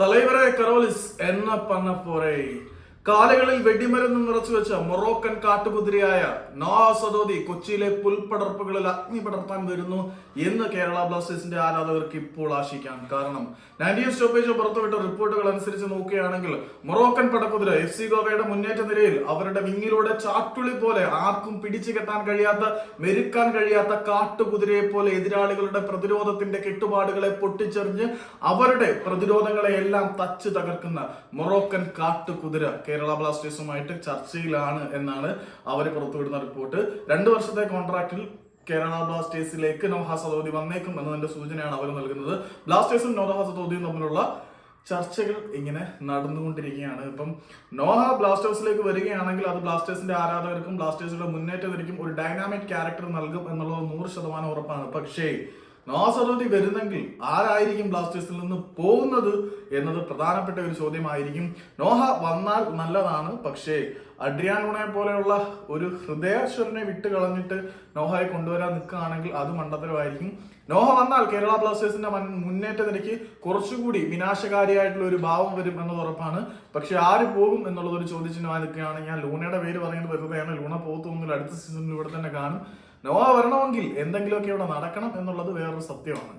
തലൈവരെ Karolis എന്ന പന്ന പോരെ കാലുകളിൽ വെടിമരുന്ന് നിറച്ചു വെച്ച മൊറോക്കൻ കാട്ടുകുതിരയായ നോഹ സദോദി കൊച്ചിയിലെ പുൽപ്പടർപ്പുകളിൽ അഗ്നി പടർത്താൻ വരുന്നു എന്ന് കേരള ബ്ലാസ്റ്റേഴ്സിന്റെ ആരാധകർക്ക് ഇപ്പോൾ ആശിക്കാം. കാരണം 90 സ്റ്റോപ്പേജ് പുറത്തുവിട്ട റിപ്പോർട്ടുകൾ അനുസരിച്ച് നോക്കുകയാണെങ്കിൽ മൊറോക്കൻ പടക്കുതിര FC ഗോവയുടെ മുന്നേറ്റ നിരയിൽ അവരുടെ വിങ്ങിലൂടെ ചാട്ടുളി പോലെ ആർക്കും പിടിച്ചു കെട്ടാൻ കഴിയാത്ത, മെരുക്കാൻ കഴിയാത്ത കാട്ടുകുതിരയെ പോലെ എതിരാളികളുടെ പ്രതിരോധത്തിന്റെ കെട്ടുപാടുകളെ പൊട്ടിച്ചെറിഞ്ഞ് അവരുടെ പ്രതിരോധങ്ങളെ എല്ലാം തച്ച് തകർക്കുന്ന മൊറോക്കൻ കാട്ടുകുതിര കേരള ബ്ലാസ്റ്റേഴ്സുമായിട്ട് ചർച്ചയിലാണ് എന്നാണ് അവർ പുറത്തുവിടുന്ന റിപ്പോർട്ട്. 2 വർഷത്തെ കോൺട്രാക്റ്റിൽ കേരള ബ്ലാസ്റ്റേഴ്സിലേക്ക് നോഹ സദോദി വന്നേക്കും എന്നതിന്റെ സൂചനയാണ് അവർ നൽകുന്നത്. ബ്ലാസ്റ്റേഴ്സും നോഹ സദോദിയും തമ്മിലുള്ള ചർച്ചകൾ ഇങ്ങനെ നടന്നുകൊണ്ടിരിക്കുകയാണ്. ഇപ്പം നോഹ ബ്ലാസ്റ്റേഴ്സിലേക്ക് വരികയാണെങ്കിൽ അത് ബ്ലാസ്റ്റേഴ്സിന്റെ ആരാധകർക്കും ബ്ലാസ്റ്റേഴ്സിന്റെ മുന്നേറ്റത്തിനും ഒരു ഡൈനാമിക് ക്യാരക്ടർ നൽകും എന്നുള്ളത് 100% ഉറപ്പാണ്. പക്ഷേ നോഹ സദോദി വരുന്നെങ്കിൽ ആരായിരിക്കും ബ്ലാസ്റ്റേഴ്സിൽ നിന്ന് പോകുന്നത് എന്നത് പ്രധാനപ്പെട്ട ഒരു ചോദ്യമായിരിക്കും. നോഹ വന്നാൽ നല്ലതാണ്, പക്ഷേ അഡ്രിയാൻ ലൂണയെ പോലെയുള്ള ഒരു ഹൃദയാശ്വരനെ വിട്ട് കളഞ്ഞിട്ട് നോഹയെ കൊണ്ടുവരാൻ നിൽക്കുകയാണെങ്കിൽ അത് മണ്ടത്തരമായിരിക്കും. നോഹ വന്നാൽ കേരള ബ്ലാസ്റ്റേഴ്സിന്റെ മുന്നേറ്റ നിരക്ക് കുറച്ചുകൂടി വിനാശകാരിയായിട്ടുള്ള ഒരു ഭാവം വരും എന്നത് ഉറപ്പാണ്. പക്ഷെ ആര് പോകും എന്നുള്ളത് ഒരു ചോദ്യചിഹ്നമായി നിൽക്കുകയാണ്. ഞാൻ ലൂണയുടെ പേര് പറയുന്നത് വെറുതെയാണ്. ലൂണ പോകത്തൊന്നുമില്ല, അടുത്ത സീസണിൽ ഇവിടെ തന്നെ കാണും. നോഹ വരണമെങ്കിൽ എന്തെങ്കിലുമൊക്കെ ഇവിടെ നടക്കണം എന്നുള്ളത് വേറൊരു സത്യമാണ്.